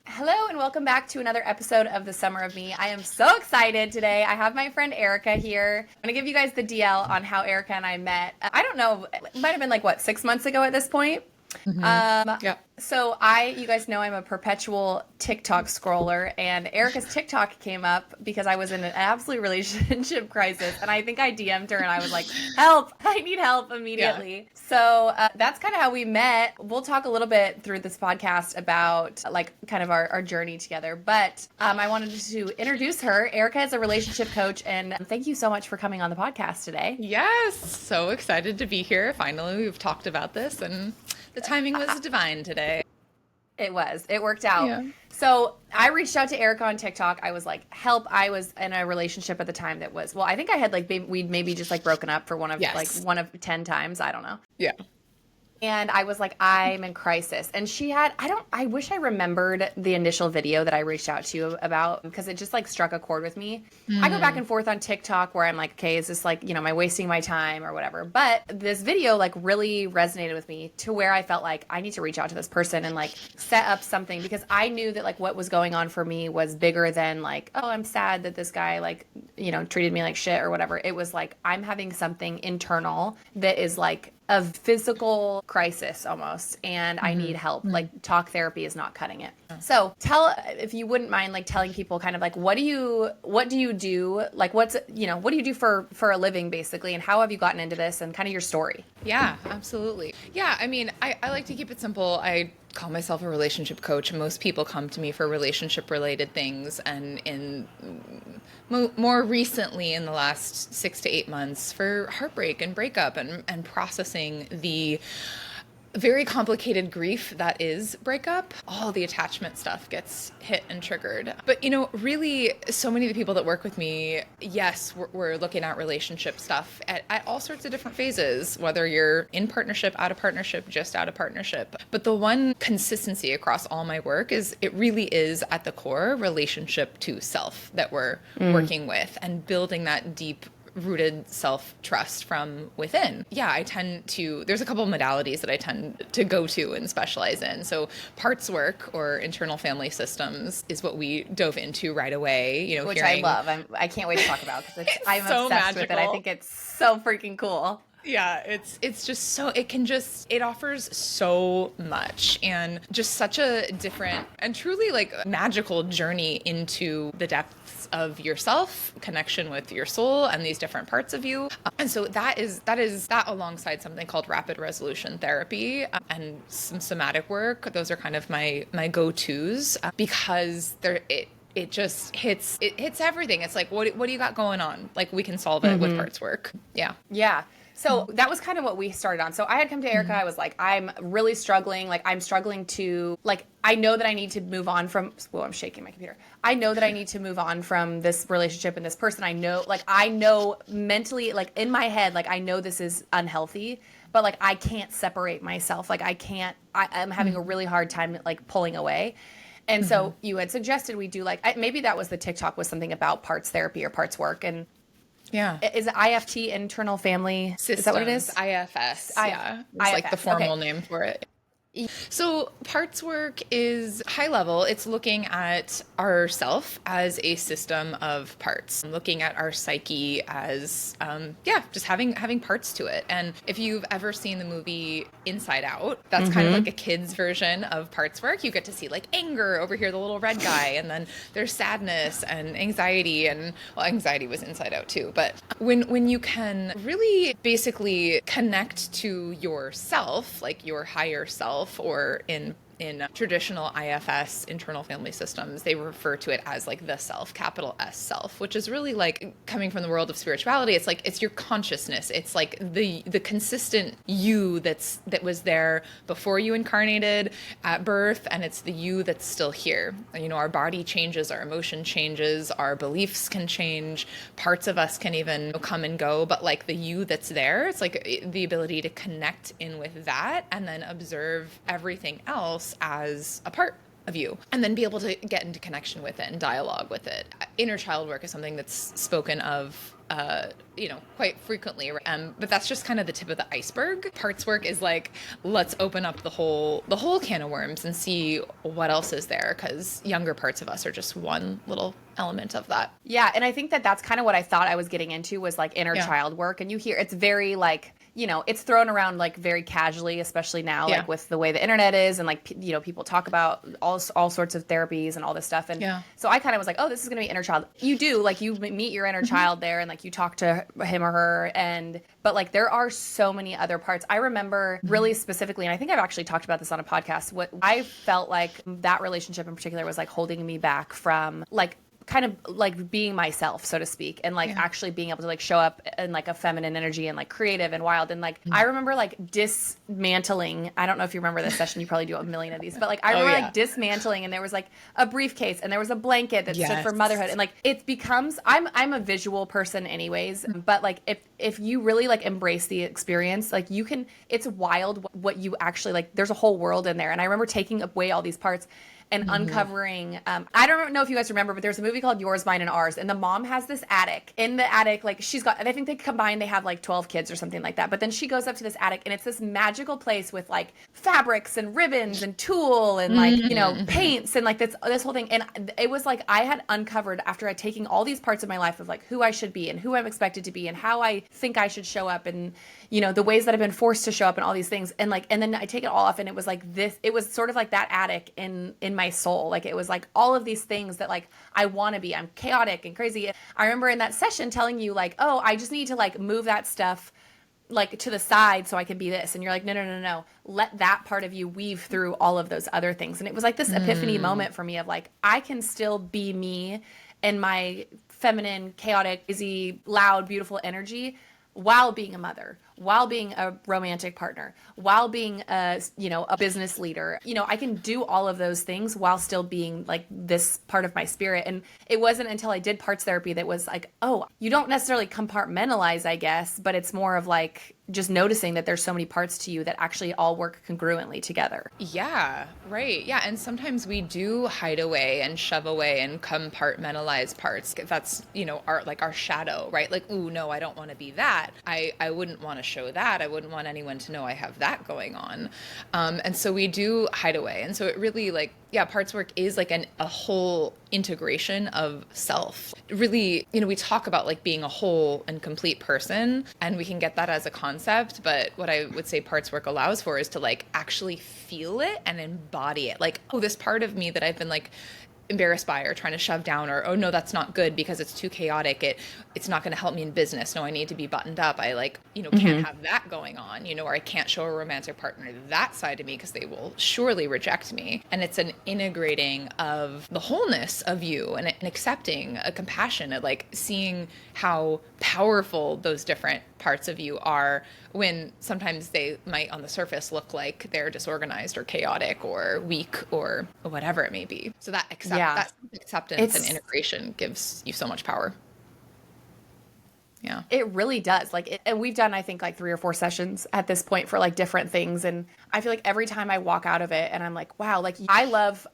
Hello and welcome back to another episode of The Summer of Me. I am so excited today. I have my friend Erica here. I'm going to give you guys the DL on how Erica and I met. I don't know, it might have been like, 6 months ago at this point. Yeah. So you guys know I'm a perpetual TikTok scroller, and Erica's TikTok came up because I was in an absolute relationship crisis, and I think I DM'd her and I was like, help, I need help immediately. Yeah. So that's kind of how we met. We'll talk a little bit through this podcast about like kind of our journey together, but I wanted to introduce her. Erica is a relationship coach, and thank you so much for coming on the podcast today. Yes. So excited to be here. Finally, we've talked about this and the timing was divine today. It was. It worked out. Yeah. So I reached out to Erica on TikTok. I was like, help. I was in a relationship at the time that was, well, I think I had like, we'd maybe just like broken up for one of 10 times. I don't know. Yeah. And I was like, I'm in crisis. And she had, I wish I remembered the initial video that I reached out to you about, because it just like struck a chord with me. I go back and forth on TikTok where I'm like, okay, is this like, am I wasting my time or whatever? But this video like really resonated with me to where I felt like I need to reach out to this person and like set up something, because I knew that like what was going on for me was bigger than like, oh, I'm sad that this guy like, treated me like shit or whatever. It was like, I'm having something internal that is like a physical crisis almost, and I need help. Like talk therapy is not cutting it. So if you wouldn't mind like telling people kind of like, what do you do? Like what do you do for a living basically? And how have you gotten into this and kind of your story? Yeah, absolutely. Yeah. I mean, I like to keep it simple. I call myself a relationship coach. Most people come to me for relationship related things. And more recently in the last 6 to 8 months for heartbreak and breakup and processing the very complicated grief that is breakup. All the attachment stuff gets hit and triggered. But, really so many of the people that work with me, yes, we're looking at relationship stuff at all sorts of different phases, whether you're in partnership, out of partnership, just out of partnership. But the one consistency across all my work is it really is at the core relationship to self that we're working with and building that deep rooted self-trust from within. Yeah, there's a couple of modalities that I tend to go to and specialize in. So parts work or internal family systems is what we dove into right away. Which I love. I can't wait to talk about because I'm so obsessed magical. with it. I think it's so freaking cool. Yeah, it's just so, it offers so much and just such a different and truly like magical journey into the depths of yourself, connection with your soul and these different parts of you. And so that is alongside something called rapid resolution therapy and some somatic work. Those are kind of my go-tos because it just hits everything. It's like, what do you got going on? Like we can solve it with parts work. Yeah. Yeah. So that was kind of what we started on. So I had come to Erica. I was like, I'm really struggling. Like I'm struggling to I know that I need to move on from, whoa, I'm shaking my computer. I know that I need to move on from this relationship and this person. I know mentally, like in my head, like I know this is unhealthy, but like I can't separate myself. Like I'm having a really hard time like pulling away. And so you had suggested we do maybe that was the TikTok was something about parts therapy or parts work. And yeah. Is it IFT, internal family? Systems, is that what it is? IFS. Yeah. It's like the formal name for it. So parts work is high level. It's looking at ourself as a system of parts, looking at our psyche as, just having parts to it. And if you've ever seen the movie Inside Out, that's kind of like a kid's version of parts work. You get to see like anger over here, the little red guy, and then there's sadness and anxiety, and anxiety was Inside Out too. But when you can really basically connect to yourself, like your higher self, or in traditional IFS, internal family systems, they refer to it as like the self, capital S self, which is really like coming from the world of spirituality. It's like, it's your consciousness. It's like the consistent you that was there before you incarnated at birth. And it's the you that's still here. Our body changes, our emotion changes, our beliefs can change, parts of us can even come and go, but like the you that's there, it's like the ability to connect in with that and then observe everything else as a part of you, and then be able to get into connection with it and dialogue with it. Inner child work is something that's spoken of quite frequently. But that's just kind of the tip of the iceberg. Parts work is like, let's open up the whole can of worms and see what else is there, because younger parts of us are just one little element of that. Yeah. And I think that that's kind of what I thought I was getting into, was like inner child work. And you hear it's very like, it's thrown around like very casually, especially now, like with the way the internet is, and like, people talk about all sorts of therapies and all this stuff. And so I kind of was like, oh, this is going to be inner child. You do, like, you meet your inner child there, and like you talk to him or her, but like there are so many other parts. I remember really specifically, and I think I've actually talked about this on a podcast, what I felt like that relationship in particular was like holding me back from like kind of like being myself, so to speak, and like actually being able to like show up in like a feminine energy and like creative and wild. And like I remember like dismantling, I don't know if you remember this session, you probably do a million of these, but like I remember like dismantling, and there was like a briefcase and there was a blanket that stood for motherhood, and like it becomes, I'm a visual person anyways, but like if you really like embrace the experience, like you can, it's wild what you actually like, there's a whole world in there. And I remember taking away all these parts and uncovering, I don't know if you guys remember, but there's a movie called Yours, Mine, and Ours. And the mom has this attic. In the attic, like she's got, I think they combined, they have like 12 kids or something like that. But then she goes up to this attic, and it's this magical place with like fabrics and ribbons and tulle and like, paints and like this whole thing. And it was like, I had uncovered, after I'd taken all these parts of my life of like who I should be and who I'm expected to be and how I think I should show up, and, the ways that I've been forced to show up and all these things. And like, and then I take it all off, and it was like this, it was sort of like that attic in my soul. Like it was like all of these things that like I want to be. I'm chaotic and crazy. I remember in that session telling you like, oh, I just need to like move that stuff like to the side so I can be this. And you're like, no. Let that part of you weave through all of those other things. And it was like this epiphany moment for me of like, I can still be me and my feminine, chaotic, busy, loud, beautiful energy while being a mother, while being a romantic partner, while being a business leader. I can do all of those things while still being like this part of my spirit. And it wasn't until I did parts therapy that was like, oh, you don't necessarily compartmentalize, I guess, but it's more of like just noticing that there's so many parts to you that actually all work congruently together. Yeah, right. Yeah. And sometimes we do hide away and shove away and compartmentalize parts. That's, our shadow, right? Like, ooh, no, I don't want to be that. I wouldn't want to show that. I wouldn't want anyone to know I have that going on. And so we do hide away. And so it really like, parts work is like a whole integration of self. Really, we talk about like being a whole and complete person, and we can get that as a concept. But what I would say parts work allows for is to like actually feel it and embody it. Like, oh, this part of me that I've been like embarrassed by or trying to shove down, or, oh no, that's not good because it's too chaotic. It's not going to help me in business. No, I need to be buttoned up. I like, can't have that going on, or I can't show a romantic partner that side of me because they will surely reject me. And it's an integrating of the wholeness of you and accepting a compassion, and like seeing how powerful those different parts of you are, when sometimes they might on the surface look like they're disorganized or chaotic or weak or whatever it may be. So that acceptance and integration gives you so much power. Yeah. It really does. Like, and we've done, I think, like 3 or 4 sessions at this point for like different things. And I feel like every time I walk out of it and I'm like, wow, like I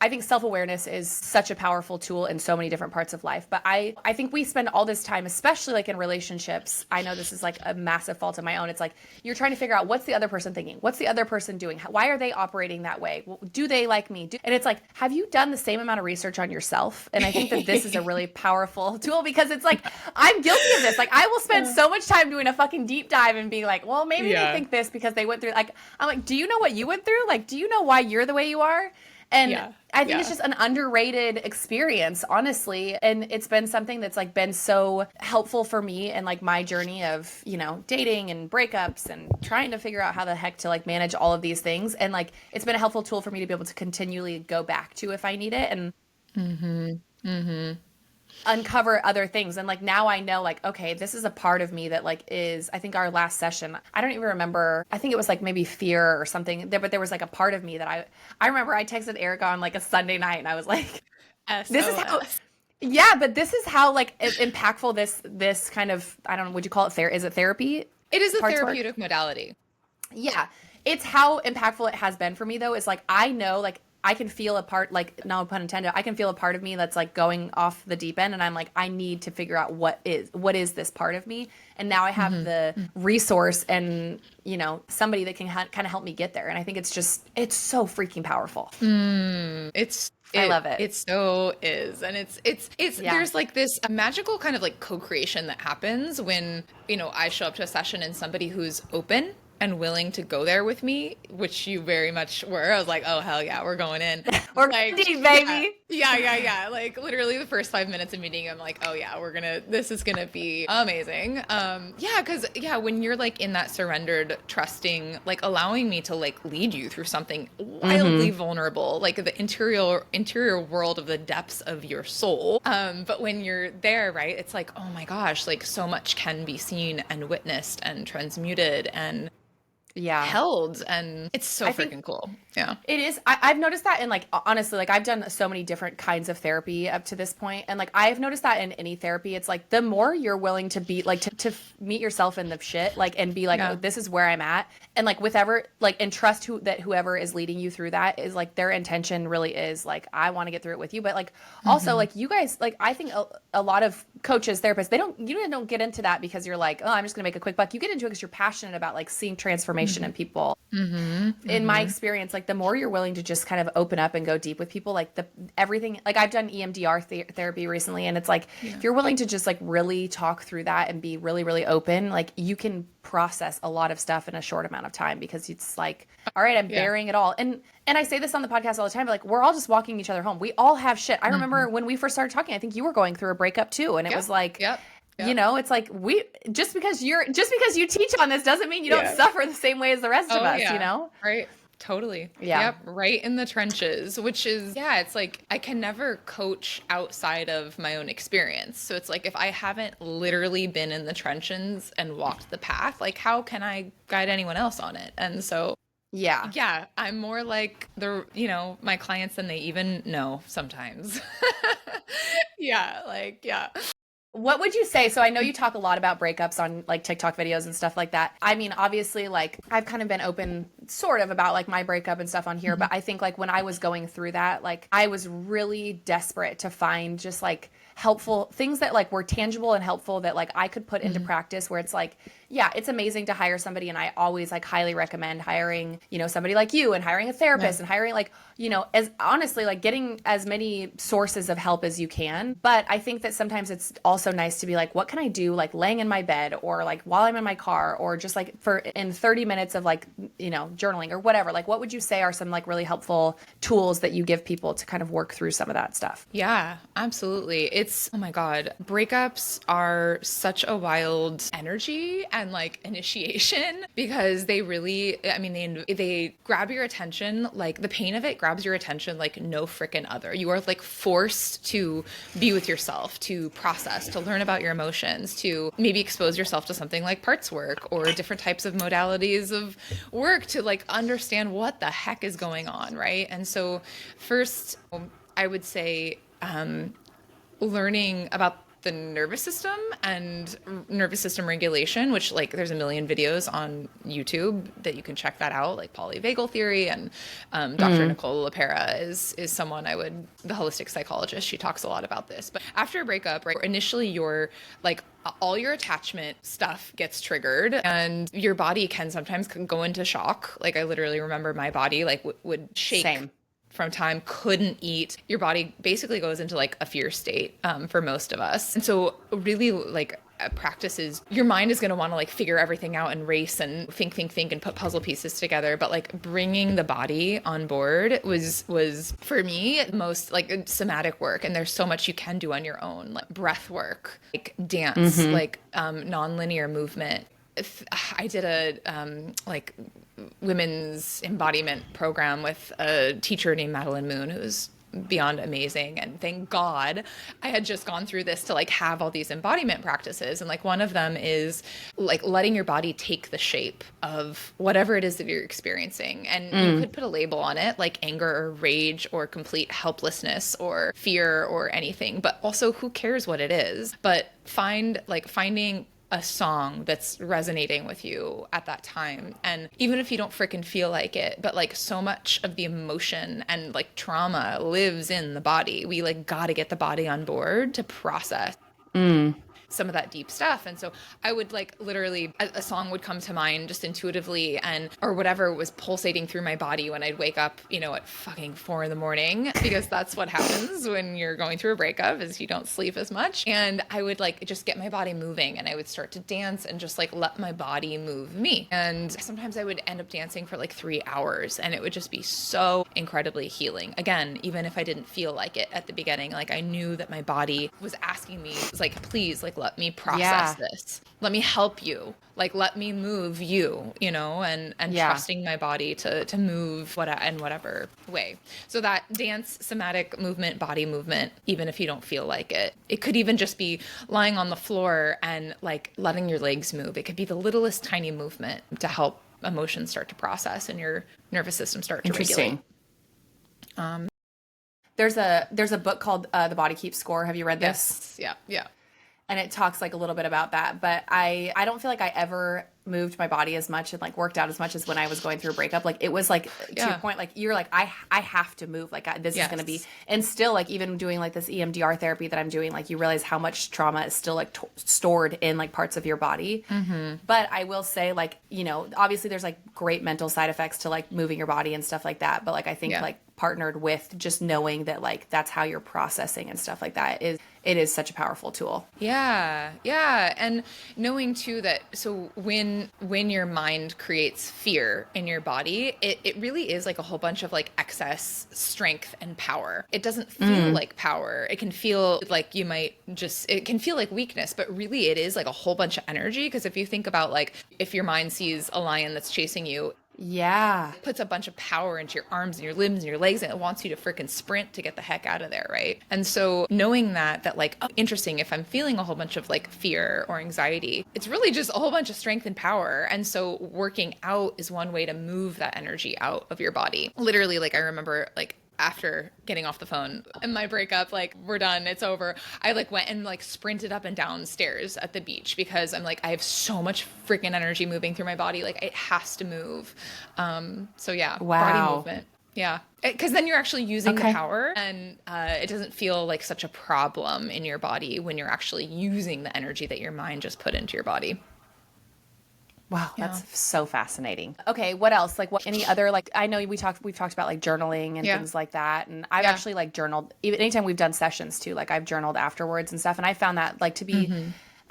think self-awareness is such a powerful tool in so many different parts of life. But I think we spend all this time, especially like in relationships. I know this is like a massive fault of my own. It's like, you're trying to figure out, what's the other person thinking? What's the other person doing? Why are they operating that way? Do they like me? And it's like, have you done the same amount of research on yourself? And I think that this is a really powerful tool, because it's like, I'm guilty of this. Like, I will spend so much time doing a fucking deep dive and being like, well, maybe they think this because they went through, like, I'm like, do you know what you went through? Like, do you know why you're the way you are? And I think it's just an underrated experience, honestly. And it's been something that's like been so helpful for me and like my journey of, dating and breakups and trying to figure out how the heck to like manage all of these things. And like, it's been a helpful tool for me to be able to continually go back to if I need it. And uncover other things. And like, now I know, like, okay, this is a part of me that like is, I think our last session, I don't even remember, I think it was like maybe fear or something there, but there was like a part of me that I remember I texted Erica on like a Sunday night, and I was like, this is how, but this is how like impactful this kind of, I don't know, would you call it is it therapy? It is a therapeutic modality. Yeah. It's how impactful it has been for me, though. It's like, I know, like, I can feel a part, like, no pun intended, I can feel a part of me that's like going off the deep end, and I'm like, I need to figure out what is this part of me. And now I have the resource and, you know, somebody that can kind of help me get there. And I think it's so freaking powerful. I love it. It so is. And there's like this magical kind of like co-creation that happens when, you know, I show up to a session and somebody who's open and willing to go there with me, which you very much were. I was like, oh, hell yeah, we're going in. We're like, deep, baby. Yeah. Like literally the first 5 minutes of meeting, I'm like, oh yeah, this is gonna be amazing. Cause when you're like in that surrendered, trusting, like allowing me to like lead you through something wildly vulnerable, like the interior world of the depths of your soul. But when you're there, right, it's like, oh my gosh, like so much can be seen and witnessed and transmuted and held, and it's so freaking cool. Yeah, it is. I've noticed that in, like, honestly, like I've done so many different kinds of therapy up to this point, and like I've noticed that in any therapy, it's like the more you're willing to be like to meet yourself in the shit, like, and be like, oh, this is where I'm at, and like and trust that whoever is leading you through that is like their intention really is like, I want to get through it with you, but like also like you guys, like I think a lot of coaches, therapists, you don't get into that because you're like, oh, I'm just gonna make a quick buck. You get into it because you're passionate about like seeing transformation in people. In my experience, like the more you're willing to just kind of open up and go deep with people, like everything, like I've done EMDR therapy recently, and it's like if you're willing to just like really talk through that and be really, really open, like you can process a lot of stuff in a short amount of time, because it's like, all right, I'm bearing it all. And I say this on the podcast all the time, but like we're all just walking each other home. We all have shit. I remember when we first started talking, I think you were going through a breakup too, and it was like, you know, it's like just because you teach on this doesn't mean you don't suffer the same way as the rest of us, you know? Right. Totally. Yeah. Yep. Right in the trenches, which is, it's like, I can never coach outside of my own experience. So it's like, if I haven't literally been in the trenches and walked the path, like how can I guide anyone else on it? And so yeah, I'm more like my clients than they even know sometimes. What would you say? So I know you talk a lot about breakups on like TikTok videos and stuff like that. I mean, obviously, like I've kind of been open sort of about like my breakup and stuff on here, but I think like when I was going through that, like I was really desperate to find just like helpful things that like were tangible and helpful that like I could put into practice, where it's like, yeah, it's amazing to hire somebody, and I always like highly recommend hiring, you know, somebody like you, and hiring a therapist and hiring like, you know, as honestly like getting as many sources of help as you can. But I think that sometimes it's also nice to be like, what can I do like laying in my bed, or like while I'm in my car, or just like in 30 minutes of like, you know, journaling or whatever. Like what would you say are some like really helpful tools that you give people to kind of work through some of that stuff? Yeah, absolutely. It's, oh my God, breakups are such a wild energy and like initiation, because they really, I mean, they grab your attention, like the pain of it grabs your attention like no frickin' other. You are like forced to be with yourself, to process, to learn about your emotions, to maybe expose yourself to something like parts work or different types of modalities of work to like understand what the heck is going on, right? And so first, I would say learning about the nervous system and nervous system regulation, which like there's a million videos on YouTube that you can check that out, like polyvagal theory, and Dr. Nicole LaPera is someone the holistic psychologist. She talks a lot about this. But after a breakup, right, initially you're like all your attachment stuff gets triggered, and your body can sometimes go into shock. Like I literally remember my body like would shake. Same. From time, couldn't eat. Your body basically goes into like a fear state for most of us. And so really like practices, your mind is going to want to like figure everything out and race and think and put puzzle pieces together. But like bringing the body on board was for me most like somatic work. And there's so much you can do on your own, like breath work, like dance, like nonlinear movement. I did a like women's embodiment program with a teacher named Madeline Moon, who's beyond amazing. And thank God I had just gone through this to like have all these embodiment practices. And like one of them is like letting your body take the shape of whatever it is that you're experiencing. And you could put a label on it, like anger or rage or complete helplessness or fear or anything, but also who cares what it is? But finding a song that's resonating with you at that time. And even if you don't freaking feel like it, but like so much of the emotion and like trauma lives in the body. We like got to get the body on board to process some of that deep stuff. And so I would like literally a song would come to mind just intuitively, and or whatever was pulsating through my body when I'd wake up, you know, at fucking 4 a.m, because that's what happens when you're going through a breakup, is you don't sleep as much. And I would like just get my body moving, and I would start to dance and just like let my body move me. And sometimes I would end up dancing for like 3 hours, and it would just be so incredibly healing. Again, even if I didn't feel like it at the beginning, like I knew that my body was asking me, it was like, please, like let me process this. Let me help you. Like, let me move you, you know, and trusting my body to move in whatever way. So that dance, somatic movement, body movement, even if you don't feel like it, it could even just be lying on the floor and like letting your legs move. It could be the littlest tiny movement to help emotions start to process and your nervous system start to regulate. There's a book called The Body Keeps Score. Have you read this? Yes. Yeah. And it talks like a little bit about that, but I don't feel like I ever moved my body as much and like worked out as much as when I was going through a breakup. Like it was like, to your point, like you're like, I have to move. Like this is going to be, and still like even doing like this EMDR therapy that I'm doing, like you realize how much trauma is still like stored in like parts of your body. But I will say like, you know, obviously there's like great mental side effects to like moving your body and stuff like that. But like, I think like partnered with just knowing that like, that's how you're processing and stuff like that it is such a powerful tool. Yeah. And knowing too that, so when your mind creates fear in your body, it really is like a whole bunch of like excess strength and power. It doesn't feel like power. It can feel like it can feel like weakness, but really it is like a whole bunch of energy. Because if you think about like, if your mind sees a lion that's chasing you, it puts a bunch of power into your arms and your limbs and your legs, and it wants you to freaking sprint to get the heck out of there, right? And so knowing that like, oh, interesting, if I'm feeling a whole bunch of like fear or anxiety, it's really just a whole bunch of strength and power. And so working out is one way to move that energy out of your body. Literally, like I remember like after getting off the phone and my breakup, like we're done, it's over, I like went and like sprinted up and down stairs at the beach because I'm like, I have so much freaking energy moving through my body. Like it has to move. So yeah, body movement. Yeah. Because then you're actually using the power, and it doesn't feel like such a problem in your body when you're actually using the energy that your mind just put into your body. Wow, that's so fascinating. Okay, what else? Like, what any other like? I know we've talked about like journaling and things like that, and I've actually like journaled. Even anytime we've done sessions too, like I've journaled afterwards and stuff, and I found that like to be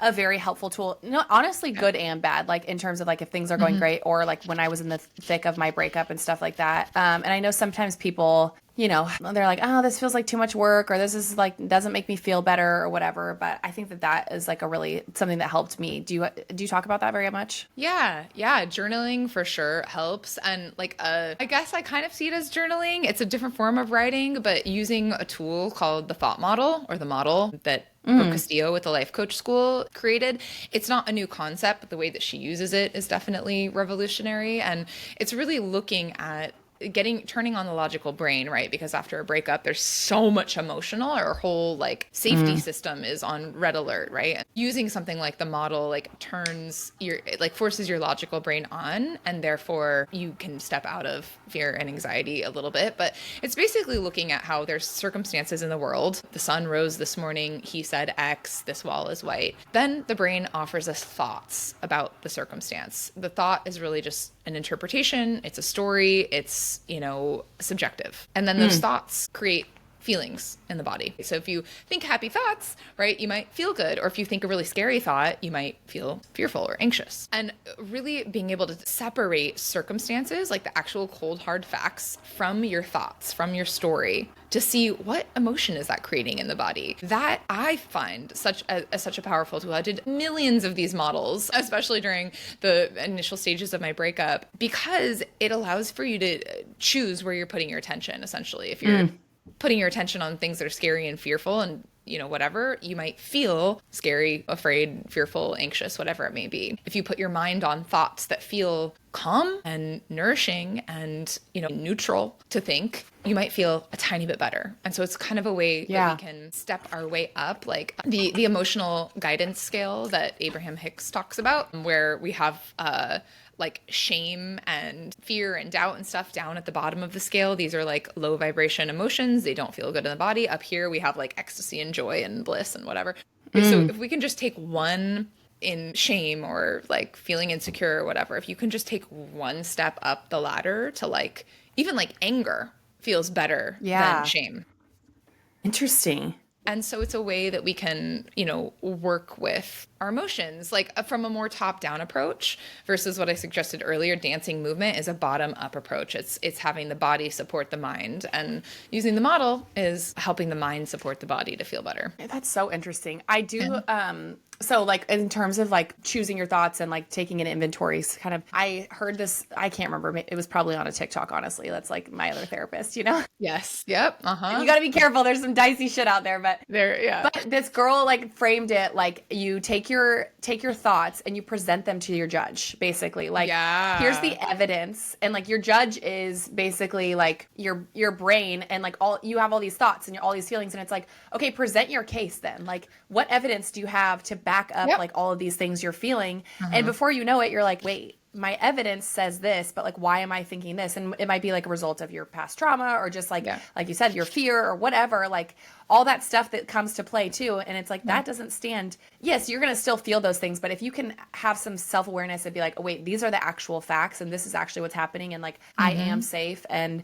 a very helpful tool. No, honestly, good and bad. Like in terms of like if things are going great, or like when I was in the thick of my breakup and stuff like that. And I know sometimes people, you know, they're like, oh, this feels like too much work, or this is like doesn't make me feel better or whatever. But I think that is like a really something that helped me. Do you talk about that very much? Yeah. Journaling for sure helps. And like, I guess I kind of see it as journaling. It's a different form of writing, but using a tool called the thought model, or the model that Brooke Castillo with the Life Coach School created. It's not a new concept, but the way that she uses it is definitely revolutionary. And it's really looking at turning on the logical brain, right? Because after a breakup, there's so much emotional. Our whole like safety system is on red alert, right? Using something like the model like forces your logical brain on, and therefore you can step out of fear and anxiety a little bit. But it's basically looking at how there's circumstances in the world. The sun rose this morning. He said X. This wall is white. Then the brain offers us thoughts about the circumstance. The thought is really just an interpretation. It's a story. It's, subjective. And then those thoughts create feelings in the body. So if you think happy thoughts, right, you might feel good. Or if you think a really scary thought, you might feel fearful or anxious. And really being able to separate circumstances, like the actual cold, hard facts, from your thoughts, from your story, to see what emotion is that creating in the body. That I find such a powerful tool. I did millions of these models, especially during the initial stages of my breakup, because it allows for you to choose where you're putting your attention, essentially. If you're putting your attention on things that are scary and fearful and whatever, you might feel scary, afraid, fearful, anxious, whatever it may be. If you put your mind on thoughts that feel calm and nourishing and, neutral to think, you might feel a tiny bit better. And so it's kind of a way that we can step our way up, like the emotional guidance scale that Abraham Hicks talks about, where we have like shame and fear and doubt and stuff down at the bottom of the scale. These are like low vibration emotions. They don't feel good in the body. Up here, we have like ecstasy and joy and bliss and whatever. So if we can just take one in shame or like feeling insecure or whatever, if you can just take one step up the ladder to like, even like anger feels better than shame. Interesting. And so it's a way that we can, work with our emotions, like from a more top-down approach versus what I suggested earlier. Dancing movement is a bottom-up approach. It's having the body support the mind, and using the model is helping the mind support the body to feel better. That's so interesting. I do, so like in terms of like choosing your thoughts and like taking an inventory, kind of, I heard this, I can't remember, it was probably on a TikTok, honestly. That's like my other therapist, Yes. Yep. Uh-huh. You got to be careful. There's some dicey shit out there, but But this girl like framed it like you take your thoughts and you present them to your judge, basically. Like, here's the evidence, and like your judge is basically like your brain, and like you have all these thoughts and all these feelings, and it's like, okay, present your case then. Like, what evidence do you have to back up like all of these things you're feeling? And before you know it, you're like, wait, my evidence says this, but like, why am I thinking this? And it might be like a result of your past trauma, or just like you said, your fear or whatever, like all that stuff that comes to play too. And it's like, that doesn't stand. Yes, you're going to still feel those things, but if you can have some self-awareness and be like, oh wait, these are the actual facts, and this is actually what's happening. And like, I am safe. And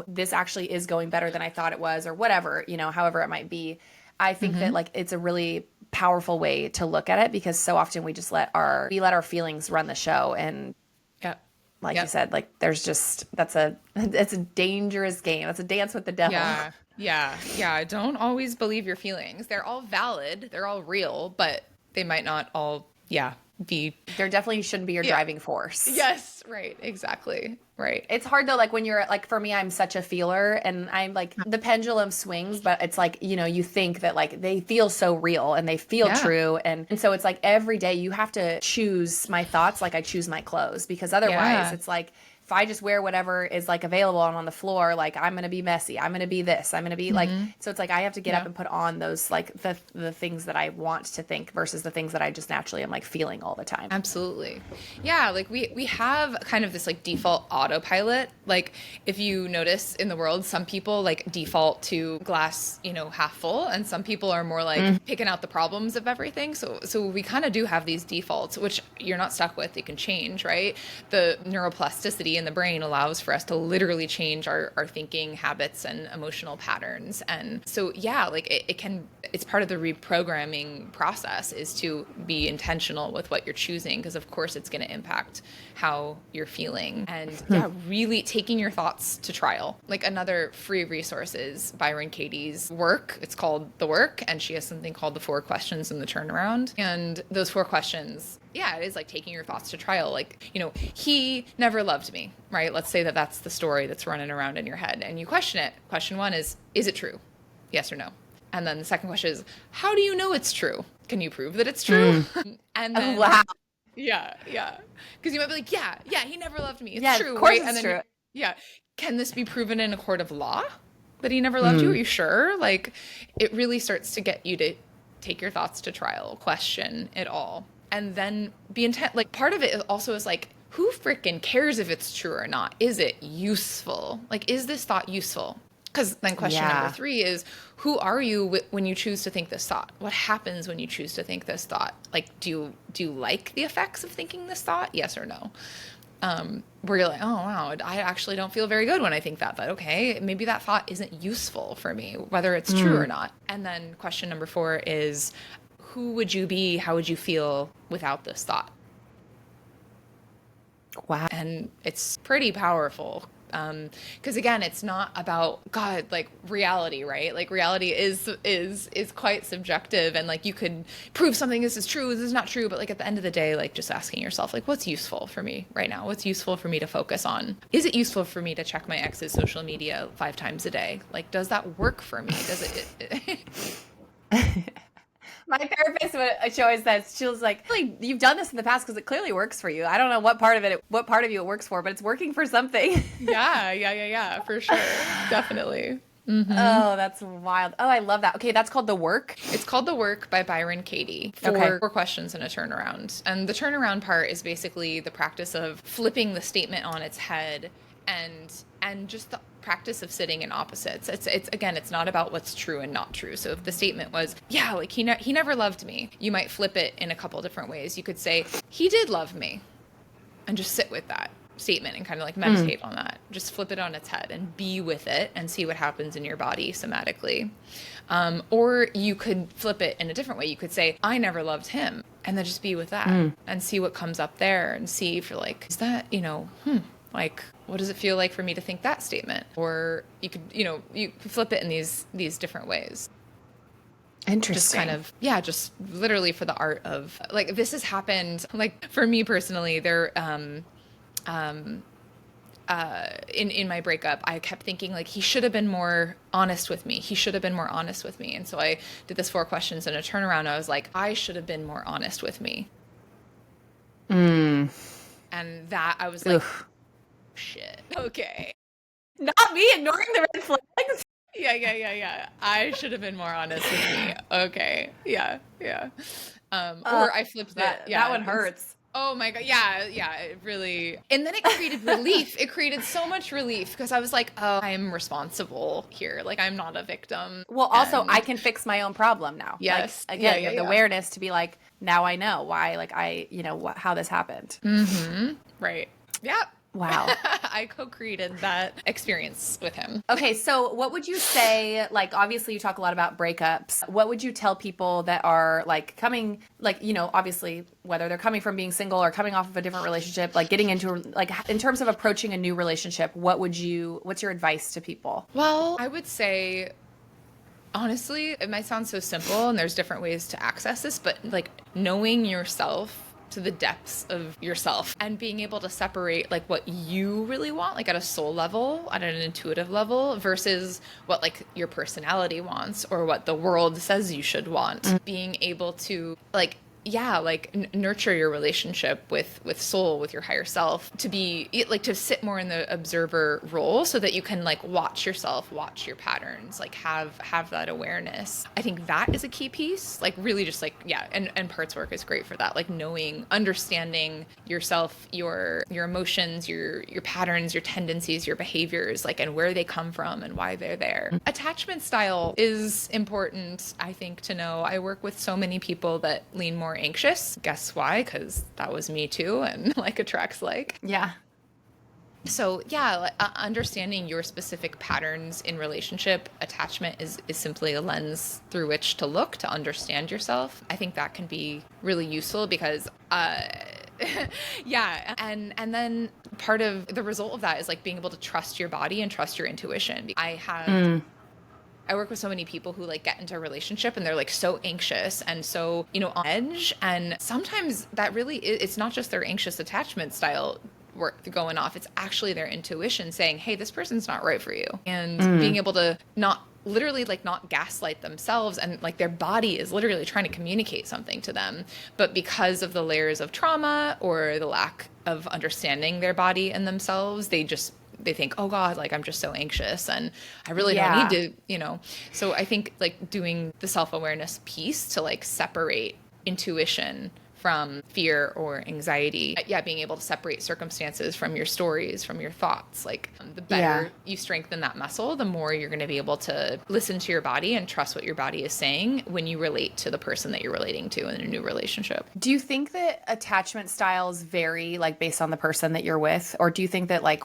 this actually is going better than I thought it was, or whatever, however it might be. I think that like, it's a really powerful way to look at it, because so often we just let our feelings run the show. And like you said, like there's just, it's a dangerous game. It's a dance with the devil. Yeah. Don't always believe your feelings. They're all valid. They're all real, but they might not all, there definitely shouldn't be your driving force. Yes. Right. Exactly. Right. It's hard though, like when you're like, for me, I'm such a feeler, and I'm like, the pendulum swings, but it's like, you think that like they feel so real and they feel true. And so it's like every day you have to choose my thoughts like I choose my clothes, because otherwise it's like, if I just wear whatever is like available and on the floor, like I'm going to be messy. I'm going to be this. I'm going to be like, so it's like I have to get up and put on those like the things that I want to think versus the things that I just naturally am like feeling all the time. Absolutely. Yeah. Like we have kind of this like default autopilot. Like if you notice in the world, some people like default to glass, half full, and some people are more like picking out the problems of everything. So we kind of do have these defaults, which you're not stuck with. You can change, right? The neuroplasticity in the brain allows for us to literally change our thinking habits and emotional patterns. And so, like it's part of the reprogramming process is to be intentional with what you're choosing, because of course it's going to impact how you're feeling. And really taking your thoughts to trial. Like another free resource is Byron Katie's work. It's called The Work, and she has something called the 4 questions in the turnaround. And those 4 questions, it is like taking your thoughts to trial. Like, he never loved me, right? Let's say that that's the story that's running around in your head, and you question it. Question 1 is it true? Yes or no? And then the second question is, how do you know it's true? Can you prove that it's true? And then, wow. Yeah. Because you might be like, he never loved me. It's true, of course right? It's and then true. Can this be proven in a court of law that he never loved you? Are you sure? Like, it really starts to get you to take your thoughts to trial, question it all, and then be intent. Like, part of it also is like, who freaking cares if it's true or not? Is it useful? Like, is this thought useful? Because then question number 3 is, who are you when you choose to think this thought? What happens when you choose to think this thought? Like, do you like the effects of thinking this thought? Yes or no? Where you're like, oh, wow, I actually don't feel very good when I think that, but okay, maybe that thought isn't useful for me, whether it's true or not. And then question number 4 is, who would you be? How would you feel without this thought? Wow. And it's pretty powerful. Because again, it's not about like reality, right? Like reality is quite subjective, and like you could prove something this is true, this is not true, but like at the end of the day, like just asking yourself, like, what's useful for me right now? What's useful for me to focus on? Is it useful for me to check my ex's social media 5 times a day? Like, does that work for me? Does it? My therapist, she always says, she was like, you've done this in the past because it clearly works for you. I don't know what part of you it works for, but it's working for something. Yeah, for sure. Definitely. Mm-hmm. Oh, that's wild. Oh, I love that. Okay, that's called The Work. It's called The Work by Byron Katie. Four questions and a turnaround. And the turnaround part is basically the practice of flipping the statement on its head and just the practice of sitting in opposites. It's again, it's not about what's true and not true. So if the statement was, yeah, like he never loved me, you might flip it in a couple different ways. You could say, he did love me, and just sit with that statement and kind of like meditate on that. Just flip it on its head and be with it and see what happens in your body somatically. Or you could flip it in a different way. You could say, I never loved him, and then just be with that and see what comes up there and see if you're like, is that, like, what does it feel like for me to think that statement? Or you could, you flip it in these different ways. Interesting. Just kind of, just literally for the art of, like, this has happened, like, for me personally, there, in my breakup, I kept thinking, like, he should have been more honest with me. He should have been more honest with me. And so I did this 4 questions and a turnaround. I was like, I should have been more honest with me. And that I was like, shit. Okay. Not me ignoring the red flags. Yeah. I should have been more honest with me. Okay. Yeah. Or I flipped that. Yeah. That one hurts. Oh my God. Yeah. It really. And then it created relief. It created so much relief because I was like, oh, I'm responsible here. Like, I'm not a victim. Well, also, I can fix my own problem now. Yes. Like, again, you have the awareness to be like, now I know why, like, how this happened. Mm-hmm. Right. Yeah. Wow. I co-created that experience with him. Okay, so what would you say, like, obviously you talk a lot about breakups. What would you tell people that are, like, coming, like, obviously, whether they're coming from being single or coming off of a different relationship, like, getting into, like, in terms of approaching a new relationship, what's your advice to people? Well, I would say, honestly, it might sound so simple and there's different ways to access this, but, like, knowing yourself to the depths of yourself and being able to separate, like, what you really want, like, at a soul level, at an intuitive level, versus what, like, your personality wants or what the world says you should want. Being able to, like, nurture your relationship with soul, with your higher self, to be like, to sit more in the observer role so that you can, like, watch yourself, watch your patterns, like, have that awareness. I think that is a key piece, like, really just, like, and parts work is great for that, like, understanding yourself, your emotions, your patterns, your tendencies, your behaviors, like, and where they come from and why they're there. Attachment style is important, I think, to know. I work with so many people that lean more anxious. Guess why? Because that was me too, and like attracts like. Yeah. So understanding your specific patterns in relationship, attachment is simply a lens through which to look to understand yourself. I think that can be really useful because and then part of the result of that is, like, being able to trust your body and trust your intuition. I work with so many people who, like, get into a relationship and they're, like, so anxious and so, on edge. And sometimes that really it's not just their anxious attachment style work going off. It's actually their intuition saying, hey, this person's not right for you. And being able to not gaslight themselves, and, like, their body is literally trying to communicate something to them. But because of the layers of trauma or the lack of understanding their body and themselves, they think, oh God, like, I'm just so anxious and I really don't need to, So I think, like, doing the self-awareness piece to, like, separate intuition from fear or anxiety. Being able to separate circumstances from your stories, from your thoughts. Like, the better you strengthen that muscle, the more you're going to be able to listen to your body and trust what your body is saying when you relate to the person that you're relating to in a new relationship. Do you think that attachment styles vary, like, based on the person that you're with? Or do you think that, like,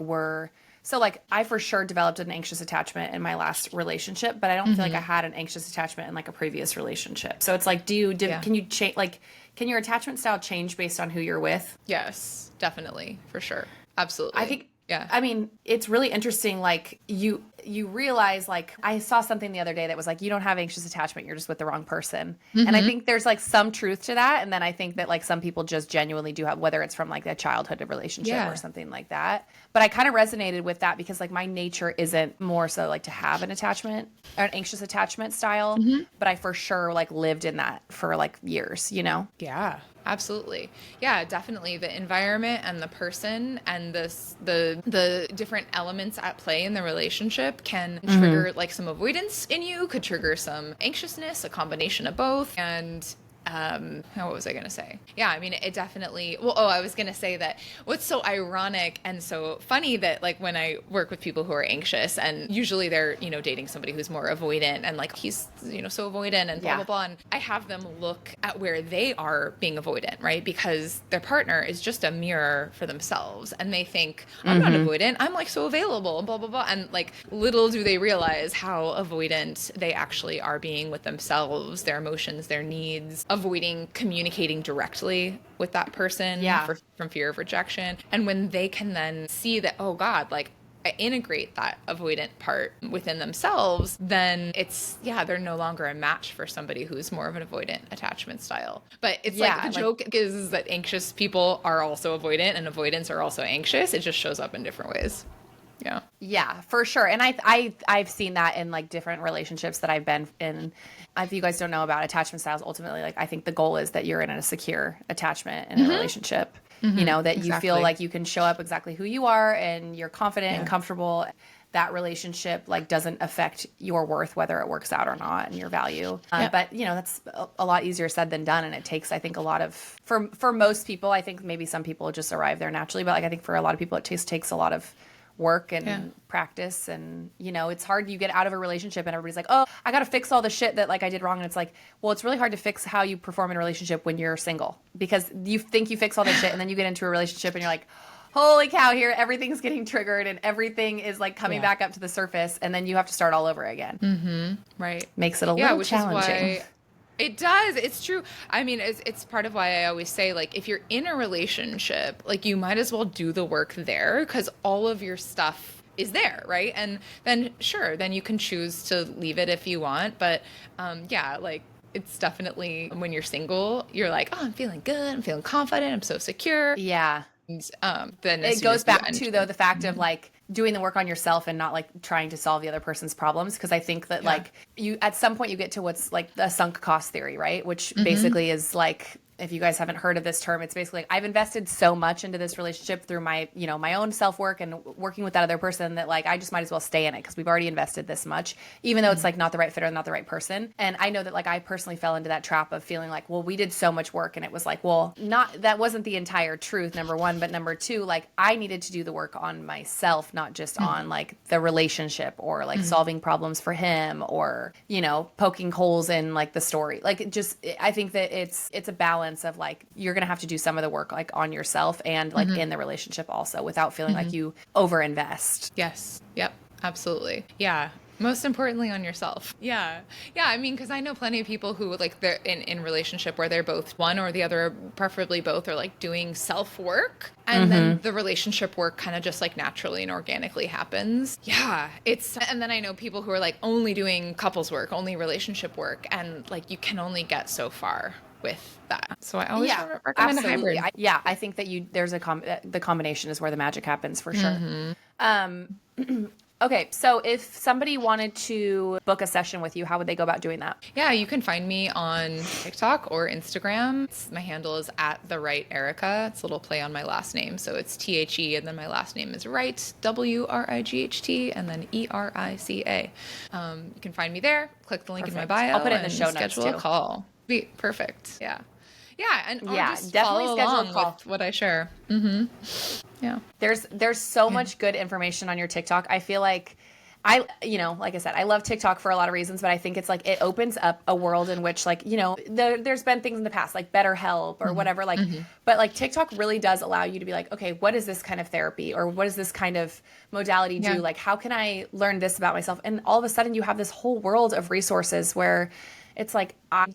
I for sure developed an anxious attachment in my last relationship, but I don't feel like I had an anxious attachment in, like, a previous relationship. So it's like, can you change, like, can your attachment style change based on who you're with? Yes, definitely. For sure. Absolutely. I think Yeah. I mean, it's really interesting. Like you realize, like, I saw something the other day that was like, you don't have anxious attachment. You're just with the wrong person. And I think there's like some truth to that. And then I think that like some people just genuinely do have, whether it's from like a childhood relationship or something like that. But I kind of resonated with that because like my nature isn't more so like to have an attachment or an anxious attachment style, but I for sure like lived in that for like years, you know? Yeah, absolutely. Yeah, definitely. The environment and the person and the different elements at play in the relationship can trigger like some avoidance in you, could trigger some anxiousness, a combination of both. And what was I going to say? Yeah, I mean, it definitely, I was going to say that what's so ironic and so funny that like when I work with people who are anxious and usually they're, dating somebody who's more avoidant and like he's, so avoidant and blah, blah, blah. And I have them look at where they are being avoidant, right? Because their partner is just a mirror for themselves. And they think, I'm not avoidant. I'm like so available, blah, blah, blah. And like little do they realize how avoidant they actually are being with themselves, their emotions, their needs, avoiding communicating directly with that person from fear of rejection. And when they can then see that, oh God, like I integrate that avoidant part within themselves, then it's, they're no longer a match for somebody who's more of an avoidant attachment style. But it's like the joke is that anxious people are also avoidant and avoidants are also anxious. It just shows up in different ways. Yeah. Yeah, for sure. And I've seen that in like different relationships that I've been in. If you guys don't know about attachment styles, ultimately, like I think the goal is that you're in a secure attachment in a relationship, that you feel like you can show up exactly who you are and you're confident and comfortable. That relationship like doesn't affect your worth, whether it works out or not, and your value. But that's a lot easier said than done. And it takes, I think, a lot of, for most people, I think maybe some people just arrive there naturally, but like I think for a lot of people, it takes a lot of work and practice. And it's hard. You get out of a relationship and everybody's like, oh, I got to fix all the shit that like I did wrong. And it's like, well, it's really hard to fix how you perform in a relationship when you're single, because you think you fix all this shit and then you get into a relationship and you're like, holy cow, here everything's getting triggered and everything is like coming back up to the surface, and then you have to start all over again. Right. Makes it a little which challenging. Is why it does. It's true. I mean, it's part of why I always say, like, if you're in a relationship, like, you might as well do the work there because all of your stuff is there, right? And then, sure, then you can choose to leave it if you want. But, like, it's definitely when you're single, you're like, oh, I'm feeling good. I'm feeling confident. I'm so secure. Yeah. Then it goes back to though the fact of like doing the work on yourself and not like trying to solve the other person's problems, because I think that like you at some point you get to what's like the sunk cost theory, right? Which basically is like, if you guys haven't heard of this term, it's basically like, I've invested so much into this relationship through my, my own self-work and working with that other person that like, I just might as well stay in it because we've already invested this much, even though it's like not the right fit or not the right person. And I know that like, I personally fell into that trap of feeling like, well, we did so much work, and it was like, well, that wasn't the entire truth, number one, but number two, like I needed to do the work on myself, not just on like the relationship or like solving problems for him or, poking holes in like the story. Like it just, I think that it's a balance of like, you're going to have to do some of the work like on yourself and like in the relationship also, without feeling like you overinvest. Yes. Yep. Absolutely. Yeah. Most importantly on yourself. Yeah. Yeah. I mean, because I know plenty of people who like they're in relationship where they're both one or the other, preferably both, are like doing self-work. And then the relationship work kind of just like naturally and organically happens. Yeah. And then I know people who are like only doing couples work, only relationship work. And like, you can only get so far with that. So I always recommend a hybrid. I think that there's the combination is where the magic happens for sure. Okay, so if somebody wanted to book a session with you, how would they go about doing that? Yeah, you can find me on TikTok or Instagram. My handle is @TheRightErica. It's a little play on my last name. So it's THE, and then my last name is Wright, WRIGHT, and then ERICA. You can find me there. Click the link in my bio. I'll put it in the show notes schedule a call. Perfect. Yeah. Yeah, and just definitely follow schedule along a call with what I share. Yeah. There's so much good information on your TikTok. I feel like like I said, I love TikTok for a lot of reasons, but I think it's like it opens up a world in which like, there's been things in the past like BetterHelp or whatever, like, but like TikTok really does allow you to be like, okay, what is this kind of therapy or what does this kind of modality do? Like, how can I learn this about myself? And all of a sudden you have this whole world of resources where it's like I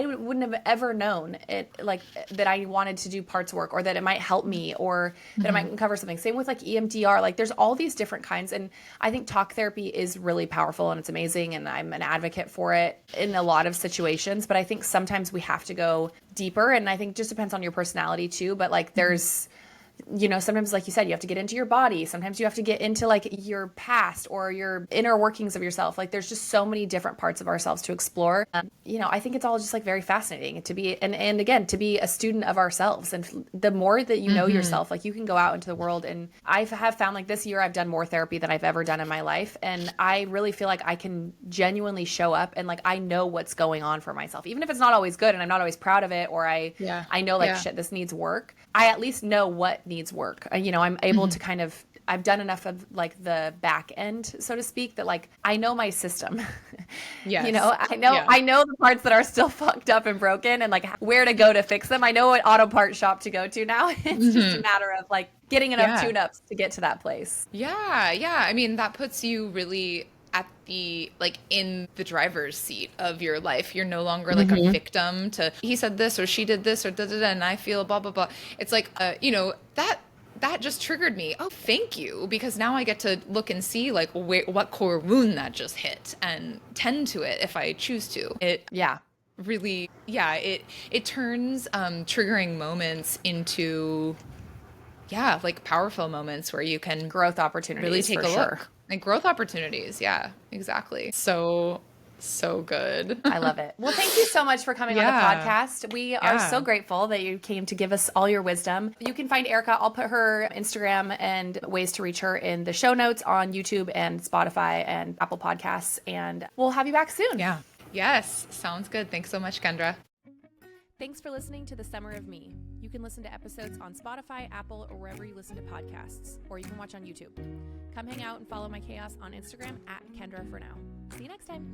wouldn't have ever known it, like that I wanted to do parts work, or that it might help me, or that it might uncover something. Same with like EMDR. Like there's all these different kinds, and I think talk therapy is really powerful and it's amazing, and I'm an advocate for it in a lot of situations. But I think sometimes we have to go deeper, and I think it just depends on your personality too. But like there's sometimes, like you said, you have to get into your body. Sometimes you have to get into like your past or your inner workings of yourself. Like there's just so many different parts of ourselves to explore. I think it's all just like very fascinating to be, and again, to be a student of ourselves. And the more that you know yourself, like you can go out into the world. And I have found like this year I've done more therapy than I've ever done in my life. And I really feel like I can genuinely show up and like I know what's going on for myself, even if it's not always good and I'm not always proud of it, or I know like shit, this needs work. I at least know what needs work. I'm able to kind of, I've done enough of like the back end, so to speak, that like I know my system. Yes. I know the parts that are still fucked up and broken, and like where to go to fix them. I know what auto part shop to go to now. It's just a matter of like getting enough tune-ups to get to that place. Yeah. I mean, that puts you really at the, like, in the driver's seat of your life. You're no longer like a victim to, he said this or she did this or da da da, and I feel blah blah blah. It's like that just triggered me. Oh, thank you, because now I get to look and see like what core wound that just hit and tend to it if I choose to. It really it turns triggering moments into like powerful moments where you can growth opportunities, really take a sure. look. Like growth opportunities. Yeah, exactly. So good. I love it. Well, thank you so much for coming on the podcast. We are so grateful that you came to give us all your wisdom. You can find Erica. I'll put her Instagram and ways to reach her in the show notes on YouTube and Spotify and Apple Podcasts. And we'll have you back soon. Yeah. Yes. Sounds good. Thanks so much, Kendra. Thanks for listening to The Summer of Me. You can listen to episodes on Spotify, Apple, or wherever you listen to podcasts, or you can watch on YouTube. Come hang out and follow my chaos on Instagram @KendraForNow. See you next time.